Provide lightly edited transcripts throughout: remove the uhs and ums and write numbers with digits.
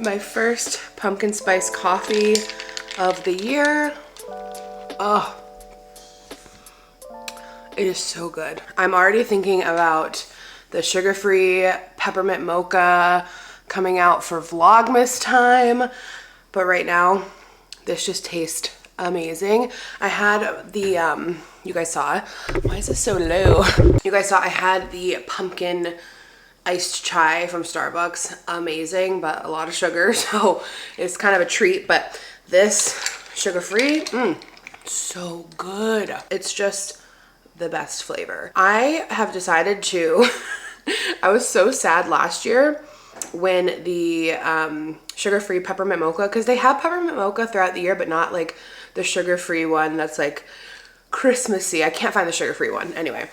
My first pumpkin spice coffee of the year. Oh, it is so good. I'm already thinking about the sugar-free peppermint mocha coming out for Vlogmas time. But right now, this just tastes amazing. I had the, you guys saw, why is this so low? You guys saw I had the pumpkin iced chai from Starbucks. Amazing, but a lot of sugar, so it's kind of a treat. But this sugar-free, so good. It's just the best flavor. I have decided to, I was so sad last year when the sugar-free peppermint mocha, because they have peppermint mocha throughout the year, but not like the sugar-free one that's like Christmassy. I can't find the sugar-free one anyway.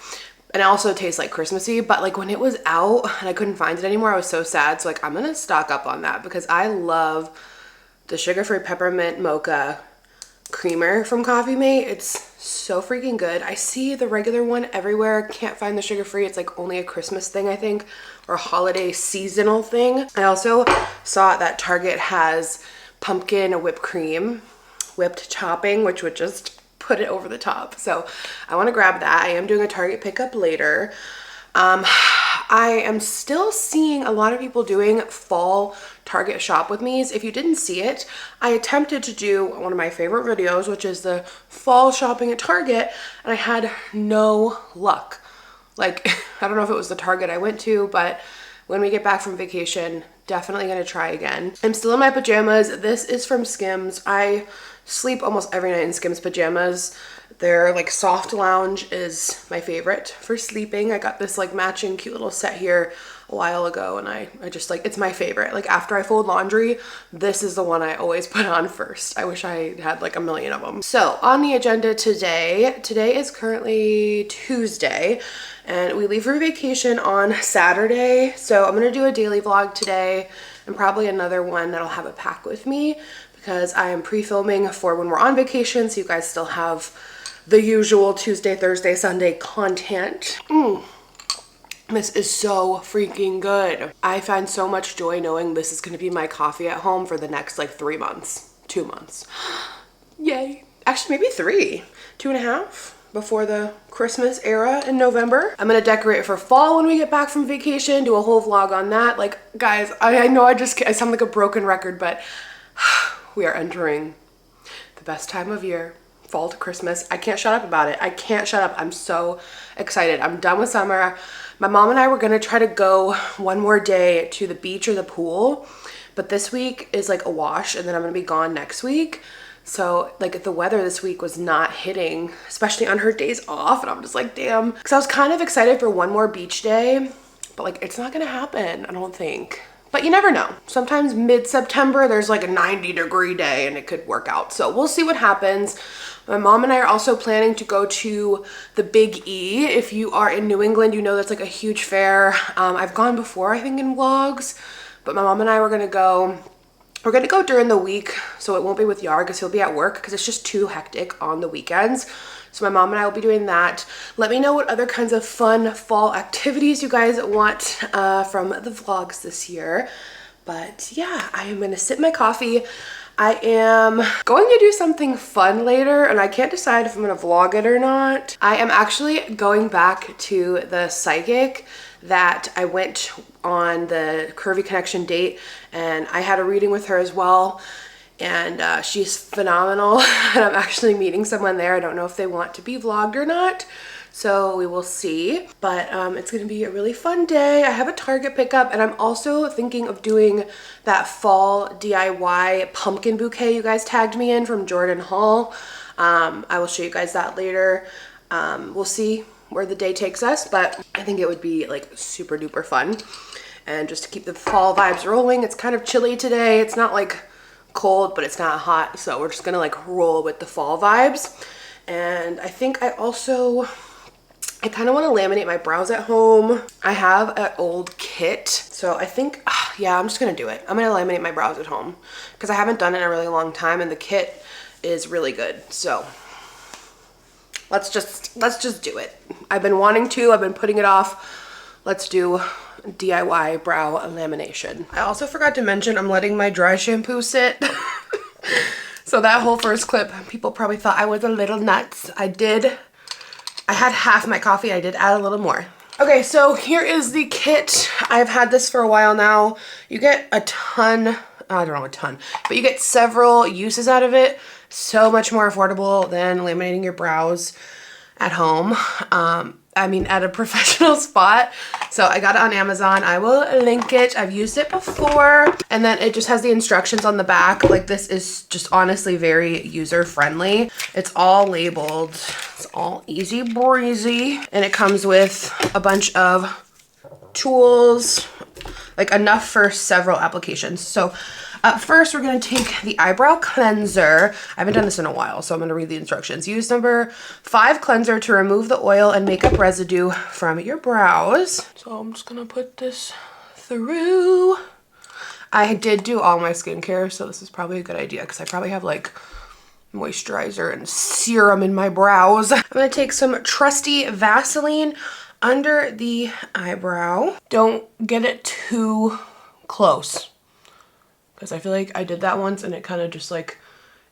And it also tastes like Christmassy, but like when it was out and I couldn't find it anymore, I was so sad. So like I'm gonna stock up on that because I love the sugar-free peppermint mocha creamer from Coffee Mate. It's so freaking good. I see the regular one everywhere. Can't find the sugar-free. It's like only a Christmas thing, I think, or a holiday seasonal thing. I also saw that Target has pumpkin whipped cream, whipped topping, which would just put it over the top. So I want to grab that. I am doing a Target pickup later. I am still seeing a lot of people doing fall Target shop with me's. If you didn't see it, I attempted to do one of my favorite videos, which is the fall shopping at Target, and I had no luck. Like, I don't know if it was the Target I went to, but when we get back from vacation, definitely gonna try again. I'm still in my pajamas. This is from Skims. I sleep almost every night in Skims pajamas. Their like soft lounge is my favorite for sleeping. I got this like matching cute little set here a while ago, and I just like, it's my favorite. Like after I fold laundry, this is the one I always put on first. I wish I had like a million of them. So on the agenda today is currently Tuesday and we leave for vacation on Saturday. So I'm gonna do a daily vlog today and probably another one that'll have a pack with me because I am pre-filming for when we're on vacation, so you guys still have the usual Tuesday, Thursday, Sunday content. This is so freaking good. I find so much joy knowing this is gonna be my coffee at home for the next like 3 months, 2 months. Yay. Actually, maybe 3, 2.5 before the Christmas era in November. I'm gonna decorate for fall when we get back from vacation, do a whole vlog on that. Like, guys, I know I sound like a broken record, but we are entering the best time of year. Fall to Christmas. I can't shut up about it. I can't shut up. I'm so excited. I'm done with summer. My mom and I were gonna try to go one more day to the beach or the pool, but this week is like a wash and then I'm gonna be gone next week. So like the weather this week was not hitting, especially on her days off, and I'm just like, damn. Because I was kind of excited for one more beach day, but like it's not gonna happen, I don't think. But you never know. Sometimes mid-September, there's like a 90-degree day and it could work out. So we'll see what happens. My mom and I are also planning to go to the Big E. If you are in New England, you know that's like a huge fair. I've gone before, I think, in vlogs, but my mom and I were gonna go. We're gonna go during the week, so it won't be with Yar because he'll be at work because it's just too hectic on the weekends. So my mom and I will be doing that. Let me know what other kinds of fun fall activities you guys want from the vlogs this year. But yeah, I am gonna sip my coffee. I am going to do something fun later and I can't decide if I'm gonna vlog it or not. I am actually going back to the psychic that I went on the Curvy Connection date, and I had a reading with her as well. And she's phenomenal. And I'm actually meeting someone there. I don't know if they want to be vlogged or not, so we will see. But it's gonna be a really fun day. I have a Target pickup, and I'm also thinking of doing that fall DIY pumpkin bouquet you guys tagged me in from Jordan Hall. I will show you guys that later. We'll see where the day takes us, but I think it would be like super duper fun. And just to keep the fall vibes rolling, it's kind of chilly today. It's not like cold, but it's not hot, so we're just gonna like roll with the fall vibes. And I think I kind of want to laminate my brows at home. I have an old kit, so I think yeah, I'm just gonna do it. I'm gonna laminate my brows at home because I haven't done it in a really long time, and the kit is really good. So let's just do it. I've been wanting to. I've been putting it off let's do DIY brow lamination. I also forgot to mention I'm letting my dry shampoo sit. So that whole first clip, people probably thought I was a little nuts. I had half my coffee. I did add a little more. Okay, so here is the kit. I've had this for a while now. You get a ton, I don't know a ton, but you get several uses out of it. So much more affordable than laminating your brows at home. I mean, at a professional spot. So I got it on Amazon. I will link it. I've used it before. And then it just has the instructions on the back. Like, this is just honestly very user friendly. It's all labeled. It's all easy breezy. And it comes with a bunch of tools, like enough for several applications. So first, we're going to take the eyebrow cleanser. I haven't done this in a while, so I'm going to read the instructions. Use number 5 cleanser to remove the oil and makeup residue from your brows. So I'm just going to put this through. I did do all my skincare, so this is probably a good idea because I probably have like moisturizer and serum in my brows. I'm going to take some trusty Vaseline under the eyebrow. Don't get it too close, because I feel like I did that once and it kind of just like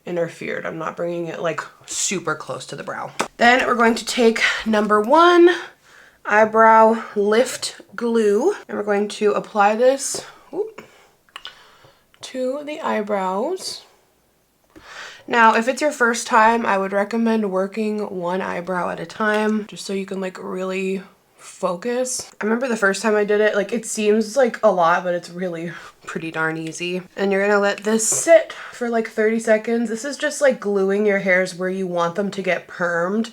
interfered. I'm not bringing it like super close to the brow. Then we're going to take number 1 eyebrow lift glue, and we're going to apply this to the eyebrows. Now, if it's your first time, I would recommend working one eyebrow at a time, just so you can like really focus. I remember the first time I did it, like it seems like a lot, but it's really pretty darn easy. And you're gonna let this sit for like 30 seconds. This is just like gluing your hairs where you want them to get permed,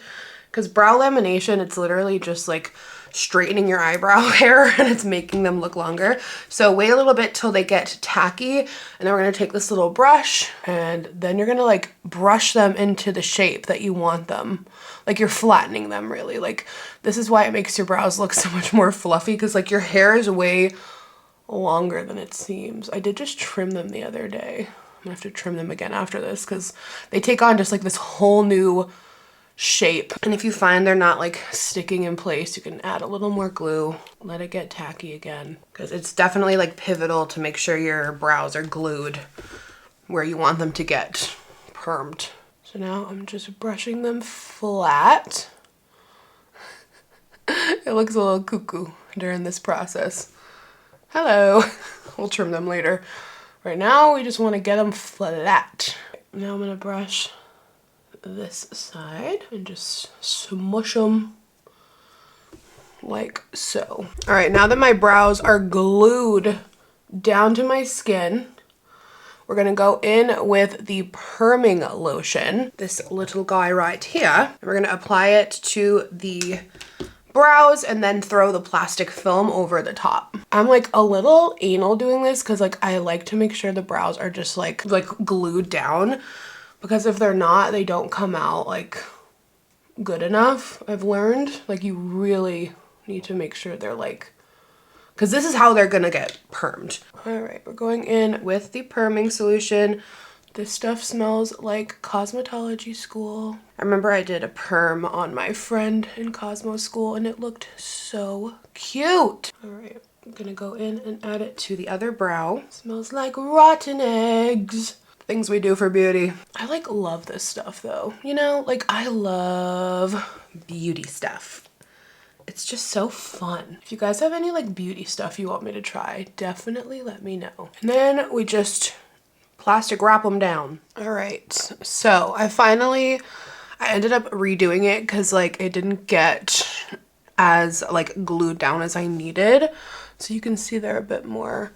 because brow lamination, it's literally just like straightening your eyebrow hair and it's making them look longer. So wait a little bit till they get tacky, and then we're gonna take this little brush and then you're gonna like brush them into the shape that you want them. Like you're flattening them really. Like this is why it makes your brows look so much more fluffy, because like your hair is way longer than it seems. I did just trim them the other day. I'm gonna have to trim them again after this because they take on just like this whole new shape. And if you find they're not like sticking in place, you can add a little more glue, let it get tacky again, because it's definitely like pivotal to make sure your brows are glued where you want them to get permed. So now I'm just brushing them flat. It looks a little cuckoo during this process. Hello. We'll trim them later. Right now we just want to get them flat. Now I'm gonna brush this side and just smush them like so. All right, now that my brows are glued down to my skin, we're gonna go in with the perming lotion, this little guy right here. We're gonna apply it to the brows and then throw the plastic film over the top. I'm like a little anal doing this because like I like to make sure the brows are just like glued down, because if they're not, they don't come out like good enough. I've learned like you really need to make sure they're like, because this is how they're gonna get permed. All right, we're going in with the perming solution. This stuff smells like cosmetology school. I remember I did a perm on my friend in Cosmo school and it looked so cute. All right, I'm gonna go in and add it to the other brow. Smells like rotten eggs. Things we do for beauty. I like love this stuff though. You know, like I love beauty stuff. It's just so fun. If you guys have any like beauty stuff you want me to try, definitely let me know. And then we just plastic wrap them down. All right, so I ended up redoing it because like it didn't get as like glued down as I needed. So you can see they're a bit more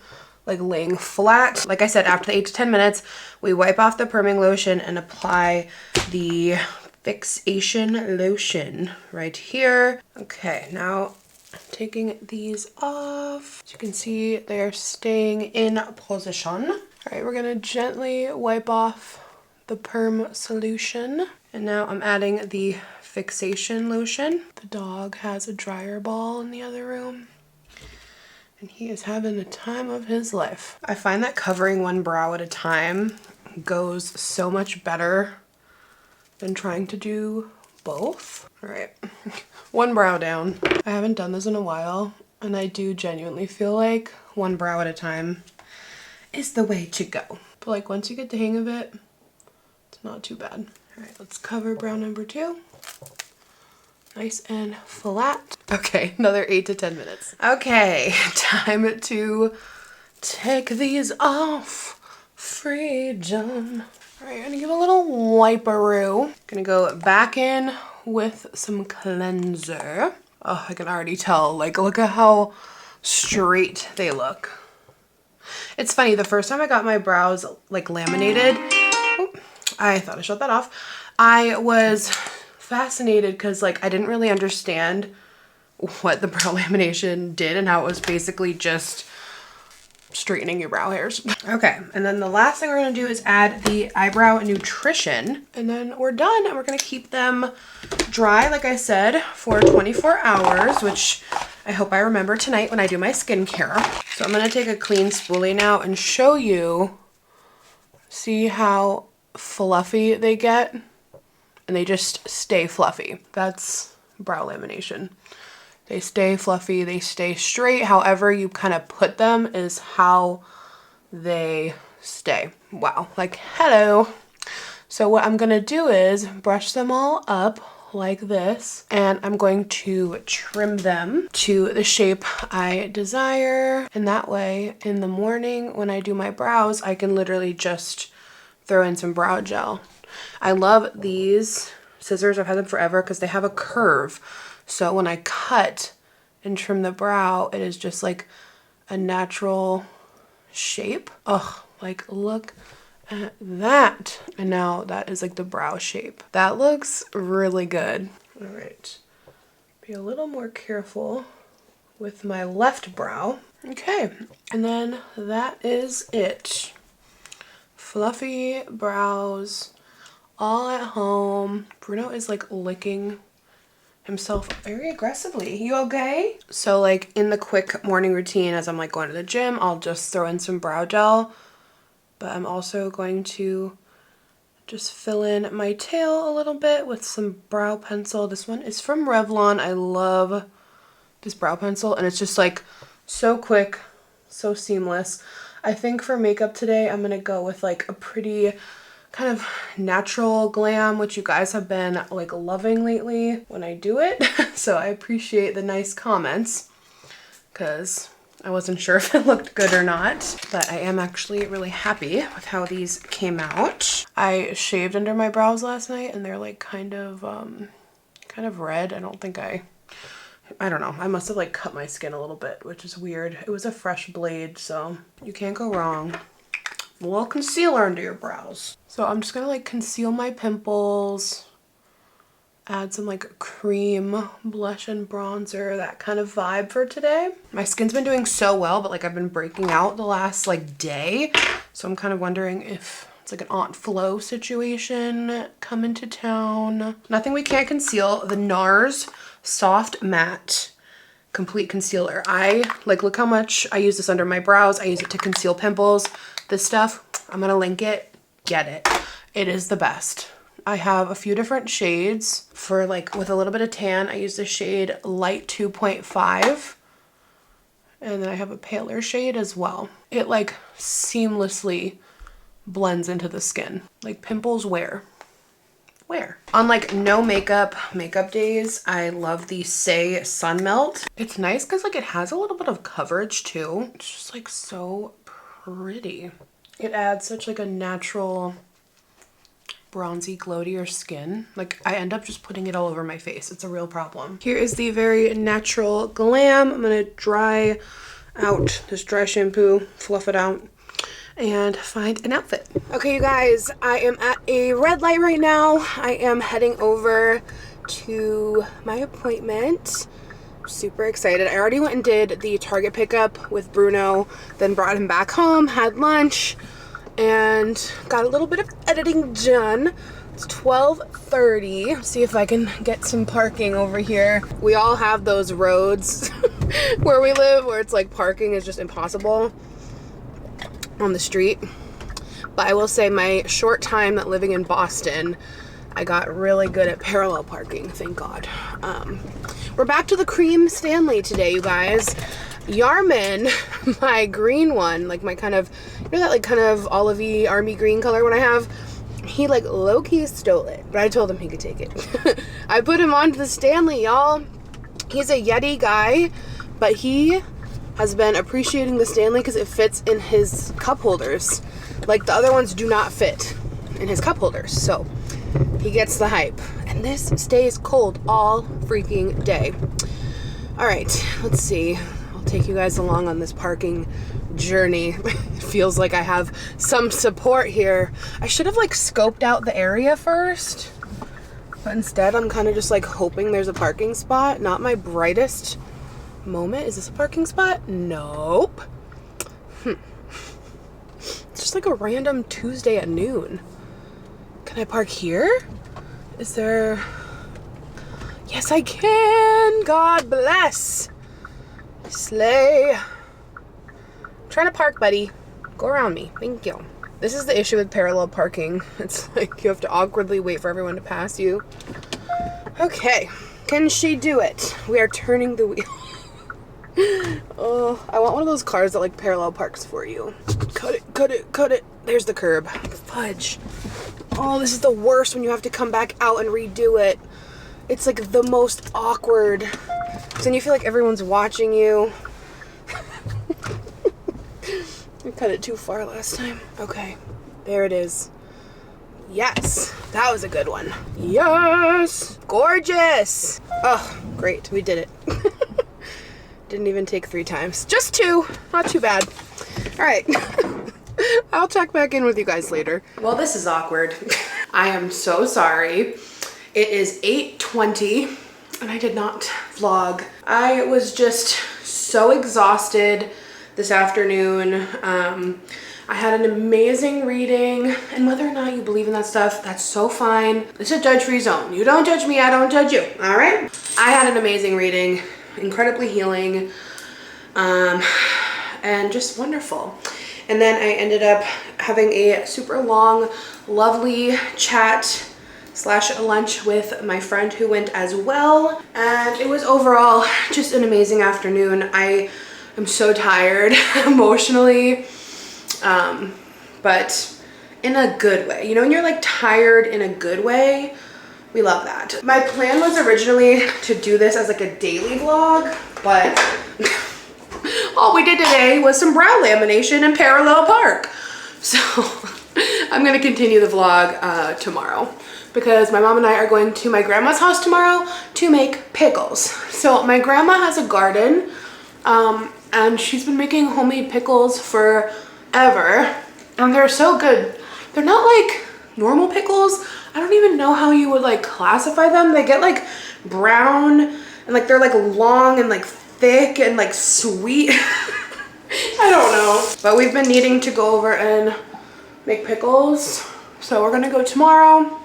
like laying flat. Like I said, after the 8 to 10 minutes, we wipe off the perming lotion and apply the fixation lotion right here. Okay, now I'm taking these off. As you can see, they're staying in position. All right, we're gonna gently wipe off the perm solution. And now I'm adding the fixation lotion. The dog has a dryer ball in the other room, and he is having the time of his life. I find that covering one brow at a time goes so much better than trying to do both. All right, one brow down. I haven't done this in a while. And I do genuinely feel like one brow at a time is the way to go. But like once you get the hang of it, it's not too bad. All right, let's cover brow number 2. Nice and flat. Okay, another 8 to 10 minutes. Okay, time to take these off. Freedom. All right, I'm gonna give a little wiperoo. Gonna go back in with some cleanser. Oh, I can already tell, like, look at how straight they look. It's funny, the first time I got my brows, like, laminated, I thought I shut that off. I was fascinated because, like, I didn't really understand what the brow lamination did and how it was basically just straightening your brow hairs. Okay, and then the last thing we're gonna do is add the eyebrow nutrition, and then we're done, and we're gonna keep them dry, like I said, for 24 hours, which I hope I remember tonight when I do my skincare. So I'm gonna take a clean spoolie now and show you, see how fluffy they get, and they just stay fluffy. That's brow lamination. They stay fluffy, they stay straight. However you kind of put them is how they stay. Wow, like hello. So what I'm gonna do is brush them all up like this, and I'm going to trim them to the shape I desire. And that way in the morning when I do my brows, I can literally just throw in some brow gel. I love these scissors. I've had them forever because they have a curve. So when I cut and trim the brow, it is just like a natural shape. Oh, like look at that. And now that is like the brow shape. That looks really good. All right, be a little more careful with my left brow. Okay, and then that is it. Fluffy brows, all at home. Bruno is like licking himself very aggressively. You okay? So like in the quick morning routine as I'm like going to the gym, I'll just throw in some brow gel, but I'm also going to just fill in my tail a little bit with some brow pencil. This one is from Revlon. I love this brow pencil, and it's just like so quick, so seamless. I think for makeup today, I'm gonna go with like a pretty kind of natural glam, which you guys have been like loving lately when I do it. So I appreciate the nice comments because I wasn't sure if it looked good or not, but I am actually really happy with how these came out. I shaved under my brows last night and they're like kind of red. I don't know. I must have like cut my skin a little bit, which is weird. It was a fresh blade, so you can't go wrong. A little concealer under your brows. So I'm just gonna like conceal my pimples, add some like cream blush and bronzer, that kind of vibe for today. My skin's been doing so well, but like I've been breaking out the last like day. So I'm kind of wondering if it's like an Aunt Flo situation coming to town. Nothing we can't conceal. The NARS Soft Matte Complete Concealer. I like, look how much I use this under my brows. I use it to conceal pimples. This stuff, I'm gonna link it. Get it. It is the best. I have a few different shades for like with a little bit of tan. I use the shade Light 2.5, and then I have a paler shade as well. It like seamlessly blends into the skin. Like pimples where? On like no makeup days, I love the Say Sun Melt. It's nice because like it has a little bit of coverage too. It's just like so pretty. It adds such like a natural bronzy glow to your skin. Like I end up just putting it all over my face. It's a real problem. Here is the very natural glam. I'm gonna dry out this dry shampoo, fluff it out, and find an outfit. Okay, you guys, I am at a red light right now. I am heading over to my appointment. Super excited. I already went and did the Target pickup with Bruno, then brought him back home, had lunch, and got a little bit of editing done. It's 12:30. See if I can get some parking over here. We all have those roads where we live where it's like parking is just impossible on the street. But I will say my short time living in Boston, I got really good at parallel parking, thank God. We're back to the cream Stanley today, you guys. Yarman, my green one, like my kind of, you know that like kind of olivey army green color one I have? He like low-key stole it, but I told him he could take it. I put him onto the Stanley, y'all. He's a Yeti guy, but he has been appreciating the Stanley because it fits in his cup holders. Like the other ones do not fit in his cup holders, so he gets the hype. And this stays cold all freaking day. All right, let's see. I'll take you guys along on this parking journey. It feels like I have some support here. I should have like scoped out the area first, but instead I'm kind of just like hoping there's a parking spot. Not my brightest moment. Is this a parking spot? Nope. It's just like a random Tuesday at noon. Can I park here? Is there... Yes, I can. God bless. Slay. I'm trying to park, buddy. Go around me. Thank you. This is the issue with parallel parking. It's like you have to awkwardly wait for everyone to pass you. Okay. Can she do it? We are turning the wheel. Oh, I want one of those cars that like parallel parks for you. Cut it, cut it, cut it. There's the curb. Fudge. Oh, this is the worst when you have to come back out and redo it. It's like the most awkward. Because then you feel like everyone's watching you. I cut it too far last time. Okay, there it is. Yes, that was a good one. Yes, gorgeous. Oh, great, we did it. Didn't even take 3 times, just 2, not too bad. All right, I'll check back in with you guys later. Well, this is awkward. I am so sorry. It is 8:20 and I did not vlog. I was just so exhausted this afternoon. I had an amazing reading, and whether or not you believe in that stuff, that's so fine. It's a judge-free zone. You don't judge me, I don't judge you, all right? I had an amazing reading, incredibly healing, and just wonderful. And then I ended up having a super long, lovely chat / lunch with my friend who went as well. And it was overall just an amazing afternoon. I am so tired emotionally, but in a good way. You know, when you're like tired in a good way, we love that. My plan was originally to do this as like a daily vlog, but all we did today was some brow lamination and parallel park. So I'm gonna continue the vlog tomorrow because my mom and I are going to my grandma's house tomorrow to make pickles. So my grandma has a garden, and she's been making homemade pickles forever, and they're so good. They're not like normal pickles. I don't even know how you would like classify them. They get like brown and like they're like long and like thick and like sweet. I don't know. But we've been needing to go over and make pickles. So we're gonna go tomorrow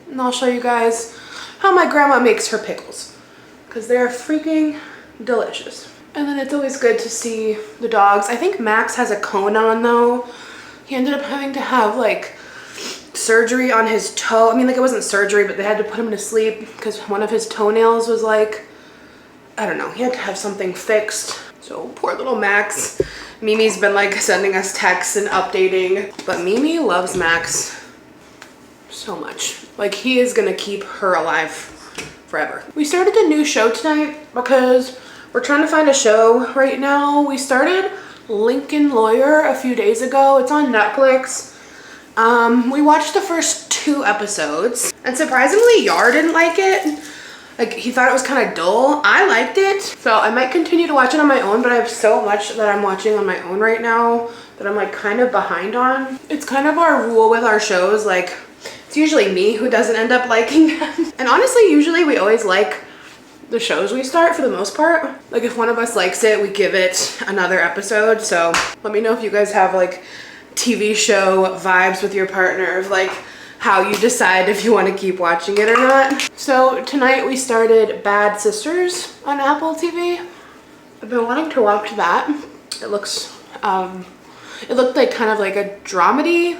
and I'll show you guys how my grandma makes her pickles because they're freaking delicious. And then it's always good to see the dogs. I think Max has a cone on though. He ended up having to have like surgery on his toe. I mean, like it wasn't surgery, but they had to put him to sleep because one of his toenails was like, I don't know, he had to have something fixed. So poor little Max. Mimi's been like sending us texts and updating, but Mimi loves Max so much. Like he is gonna keep her alive forever. We started a new show tonight because we're trying to find a show right now. We started Lincoln Lawyer a few days ago. It's on Netflix. We watched the first 2 episodes and surprisingly Yar didn't like it. Like he thought it was kind of dull. I liked it. So I might continue to watch it on my own, but I have so much that I'm watching on my own right now that I'm like kind of behind on. It's kind of our rule with our shows. Like it's usually me who doesn't end up liking them. And honestly, usually we always like the shows we start for the most part. Like if one of us likes it, we give it another episode. So let me know if you guys have like TV show vibes with your partner of like how you decide if you want to keep watching it or not. So tonight we started Bad Sisters on Apple TV. I've been wanting to watch that. It looks, it looked like kind of like a dramedy,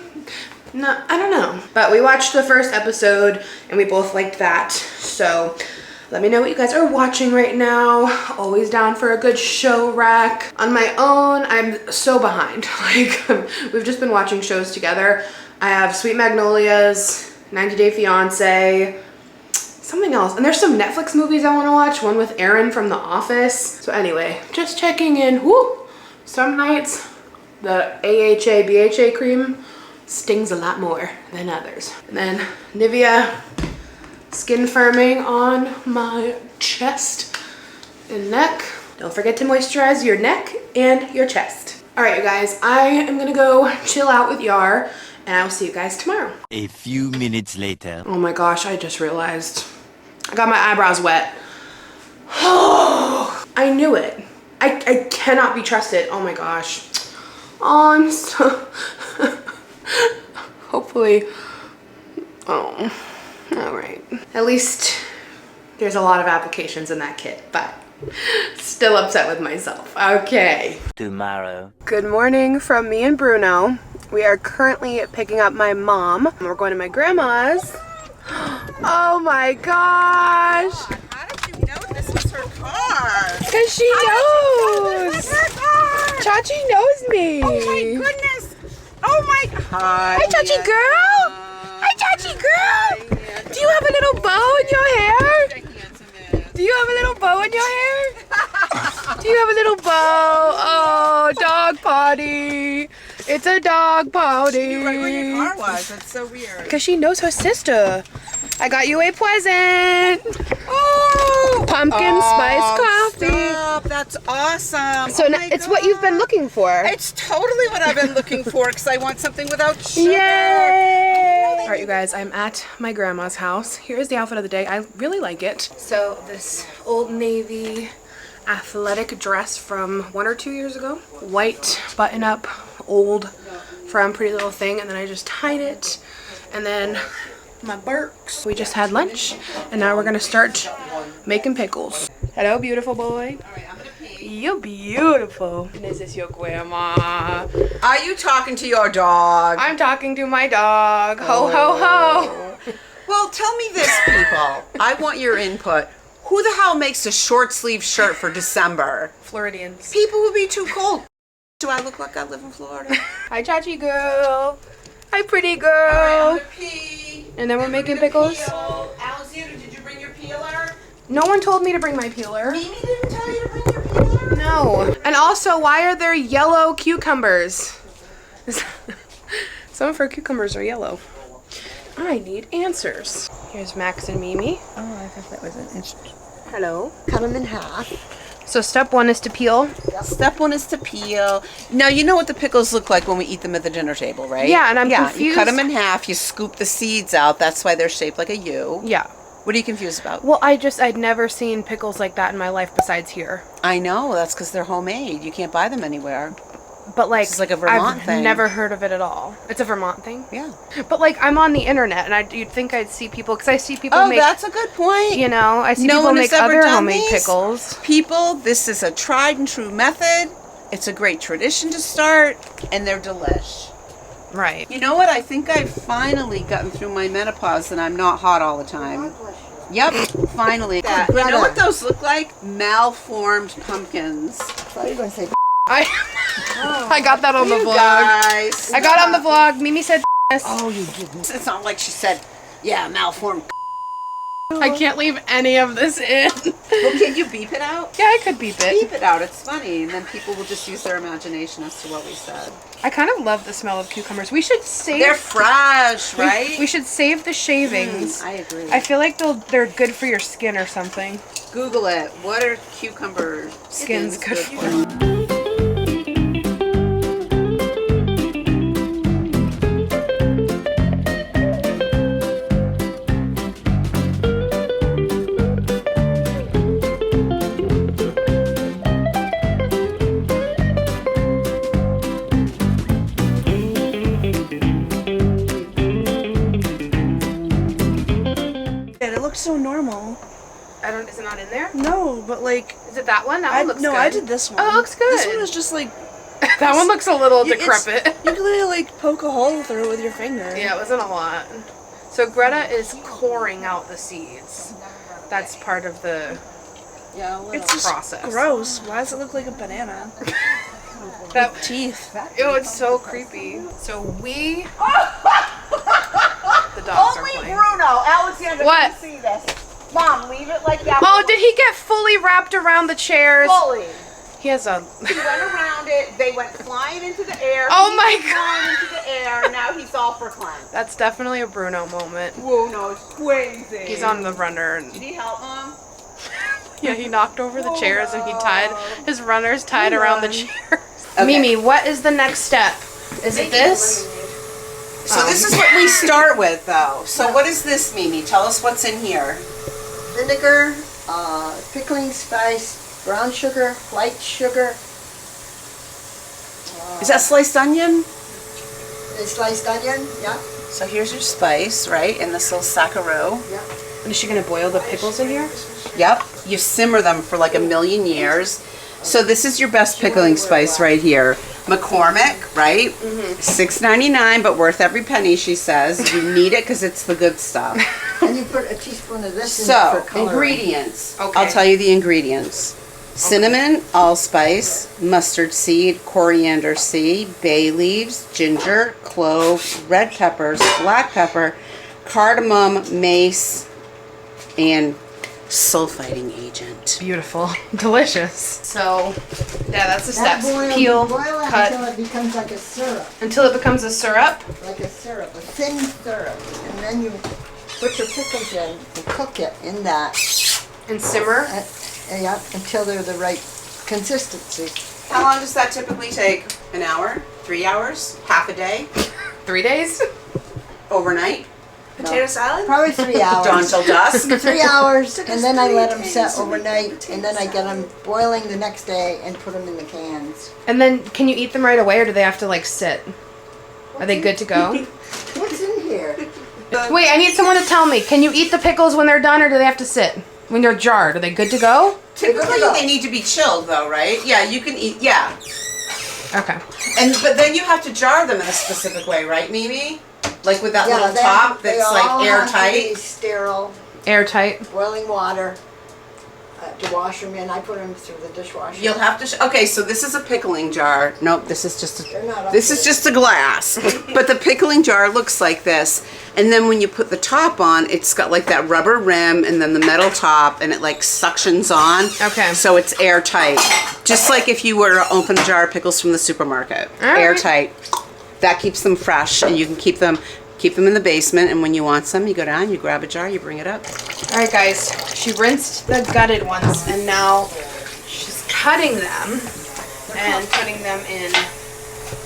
No, I don't know. But we watched the first episode and we both liked that. So let me know what you guys are watching right now. Always down for a good show rec. On my own, I'm so behind. Like, we've just been watching shows together. I have Sweet Magnolias, 90 Day Fiance, something else. And there's some Netflix movies I want to watch. One with Aaron from The Office. So anyway, just checking in. Woo! Some nights, the AHA, BHA cream stings a lot more than others. And then Nivea skin firming on my chest and neck. Don't forget to moisturize your neck and your chest. All right, you guys, I am gonna go chill out with Yar, and I will see you guys tomorrow. A few minutes later. Oh my gosh, I just realized I got my eyebrows wet. Oh, I knew it. I cannot be trusted. Oh my gosh. Oh, I'm so... Hopefully. Oh, all right. At least there's a lot of applications in that kit, but still upset with myself. Okay. Tomorrow. Good morning from me and Bruno. We are currently picking up my mom. We're going to my grandma's. Oh my gosh. How did you know this was her car? Because she knows. Chachi knows me. Oh my goodness. Oh my. Hi. Hi, Chachi girl. Hi, Chachi girl. Do you have a little bow in your hair? Do you have a little bow in your hair? Do you have a little bow? Oh, dog potty. It's a dog potty. You knew right where your car was. That's so weird. Because she knows her sister. I got you a present. Oh! Pumpkin spice coffee. Stop. That's awesome. So it's what you've been looking for. It's totally what I've been looking for because I want something without sugar. Yay! All right, you guys, I'm at my grandma's house. Here's the outfit of the day. I really like it. So this Old Navy athletic dress from 1 or 2 years ago. White button-up, old, from Pretty Little Thing. And then I just tied it. And then my Birks. We just had lunch, and now we're gonna start making pickles. Hello, beautiful boy. All right, I'm gonna pee. You're beautiful. And is this your grandma? Are you talking to your dog? I'm talking to my dog. Ho, ho, ho. Well, tell me this, people. I want your input. Who the hell makes a short sleeve shirt for December? Floridians. People would be too cold. Do I look like I live in Florida? Hi, Chachi girl. Hi, pretty girl. All right, I'm gonna pee. And then we're making pickles. Alexandra, did you bring your peeler? No one told me to bring my peeler. Mimi didn't tell you to bring your peeler? No. And also, why are there yellow cucumbers? Some of her cucumbers are yellow. I need answers. Here's Max and Mimi. Oh, I thought that was an inch. Hello. Cut them in half. So step one is to peel. Step one is to peel. Now, you know what the pickles look like when we eat them at the dinner table, right? Yeah, and I'm You confused. cut them in half, you scoop the seeds out. That's why they're shaped like a U. Yeah. What are you confused about? Well, I'd never seen pickles like that in my life besides here. I know, that's because they're homemade. You can't buy them anywhere. But like, It's like a Vermont I've thing. never heard of it at all. It's a Vermont thing? Yeah. But like, I'm on the internet, and you'd think I'd see people, because I see people Oh, make, that's a good point. you know, I see No people one make has ever other done homemade these? pickles. People, this is a tried and true method. It's a great tradition to start, and they're delish. Right. You know what? I think I've finally gotten through my menopause and I'm not hot all the time. Yep, finally. You know what those look like? Malformed pumpkins. What are you going to say? I got that on the vlog. Guys. I got on the vlog. Mimi said yes. Oh, you didn't. It's not like she said, yeah, malformed. I can't leave any of this in. Well, can you beep it out? Yeah, I could beep it. Beep it out. It's funny. And then people will just use their imagination as to what we said. I kind of love the smell of cucumbers. We should save. They're fresh, right? We should save the shavings. I agree. I feel like they're good for your skin or something. Google it. What are cucumber Skins good for? It looks so normal. Is it not in there? No, but like Is it that one? That one looks good. I did this one. Oh, it looks good. This one is just like That one looks a little decrepit. You can literally like poke a hole through it with your finger. Yeah, it wasn't a lot. So Greta is coring out the seeds. That's part of the It's just process. gross. Why does it look like a banana? That, Teeth. ew, it's so creepy. So we... The dogs are playing. Bruno, Alexandra, What? can see this. Mom, leave it like that. Oh, did he get fully wrapped around the chairs? Fully. He has a... He went around it. They went flying into the air. Oh He my went flying into the air. Now he's all for fun. That's definitely a Bruno moment. Bruno is crazy. He's on the runner. Did he help Mom? Yeah, he knocked over the chairs and he tied his runners tied around the chairs. Okay. Mimi, what is the next step? Is it this? So this is what we start with, though. So what is this, Mimi? Tell us what's in here. Vinegar, pickling spice, brown sugar, white sugar, Is that sliced onion? sliced onion, yeah. So here's your spice, right? And this little saccharo. And is she gonna boil the pickles in here? Yep. You simmer them for like a million years. So this is your best pickling spice right here. McCormick, right? $6.99, but worth every penny, she says. You need it because it's the good stuff. And you put a teaspoon of this in So, for coloring. ingredients. Okay. I'll tell you the ingredients. Cinnamon, allspice, mustard seed, coriander seed, bay leaves, ginger, clove, red peppers, black pepper, cardamom, mace, and sulfiting agent. Beautiful. Delicious. So, yeah, that's the That steps. boil, Peel, boil it cut, until it becomes like a syrup, until it becomes a syrup. a thin syrup. And then you put your pickles in and cook it in that, And simmer. yeah, until they're the right consistency. How long does that typically take? An hour? 3 hours? Half a day? 3 days? Overnight? Potato salad? Probably 3 hours. Dawn till dusk? 3 hours, and then I let them set overnight, and then I get them boiling the next day and put them in the cans. And then can you eat them right away or do they have to like sit? Are they good to go? What's in here? Wait, I need someone to tell me. Can you eat the pickles when they're done or do they have to sit? When they're jarred, are they good to go? Typically they need to be chilled though, right? Yeah, you can eat, yeah. Okay. But then you have to jar them in a specific way, right, Mimi? Like with that Yeah, little they- top they that's all like have to be airtight. sterile, Airtight. boiling water to wash them in. I put them through the dishwasher. You'll have to. Okay, so this is a pickling jar. Nope, this is just They're not a. up This is there. just a glass. But the pickling jar looks like this, and then when you put the top on, it's got like that rubber rim and then the metal top, and it like suctions on. Okay. So it's airtight, just like if you were to open a jar of pickles from the supermarket. All right. Airtight. That keeps them fresh, and you can keep them in the basement. And when you want some, you go down, you grab a jar, you bring it up. All right, guys. She rinsed the gutted ones, and now she's cutting them and putting them in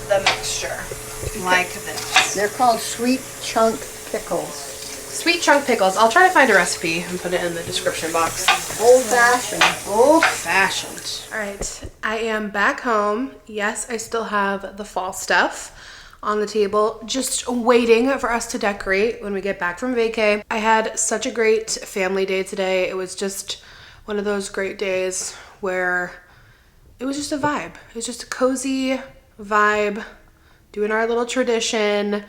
the mixture like this. They're called sweet chunk pickles. Sweet chunk pickles. I'll try to find a recipe and put it in the description box. Old fashioned. Old fashioned. All right, I am back home. Yes, I still have the fall stuff on the table, just waiting for us to decorate when we get back from vacay. I had such a great family day today. It was just one of those great days where it was just a vibe. It was just a cozy vibe, doing our little tradition,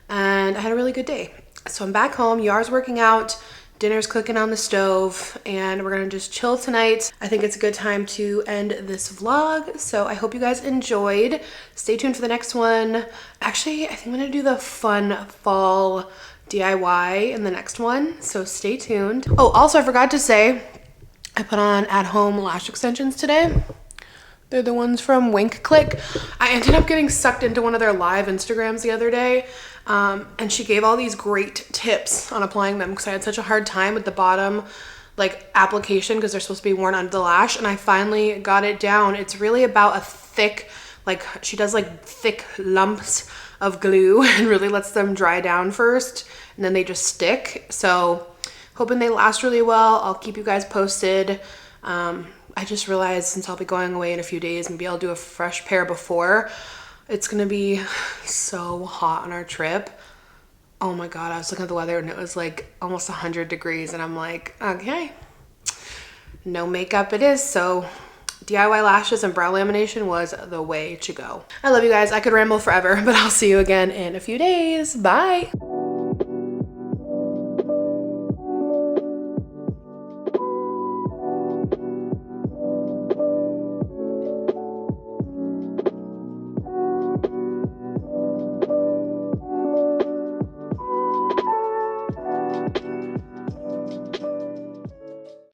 and I had a really good day. So I'm back home, Yar's working out, dinner's cooking on the stove, and we're gonna just chill tonight. I think it's a good time to end this vlog, so I hope you guys enjoyed. Stay tuned for the next one. Actually, I think I'm gonna do the fun fall DIY in the next one, so stay tuned. Oh, also I forgot to say, I put on at-home lash extensions today. They're the ones from Wink Click. I ended up getting sucked into one of their live Instagrams the other day, and she gave all these great tips on applying them because I had such a hard time with the bottom like application because they're supposed to be worn onto the lash, and I finally got it down. It's really about a thick, like she does like thick lumps of glue and really lets them dry down first, and then they just stick. So hoping they last really well. I'll keep you guys posted. I just realized since I'll be going away in a few days, maybe I'll do a fresh pair before. It's gonna be so hot on our trip. Oh my God, I was looking at the weather and it was like almost 100 degrees and I'm like, okay, no makeup it is. So DIY lashes and brow lamination was the way to go. I love you guys. I could ramble forever, but I'll see you again in a few days. Bye.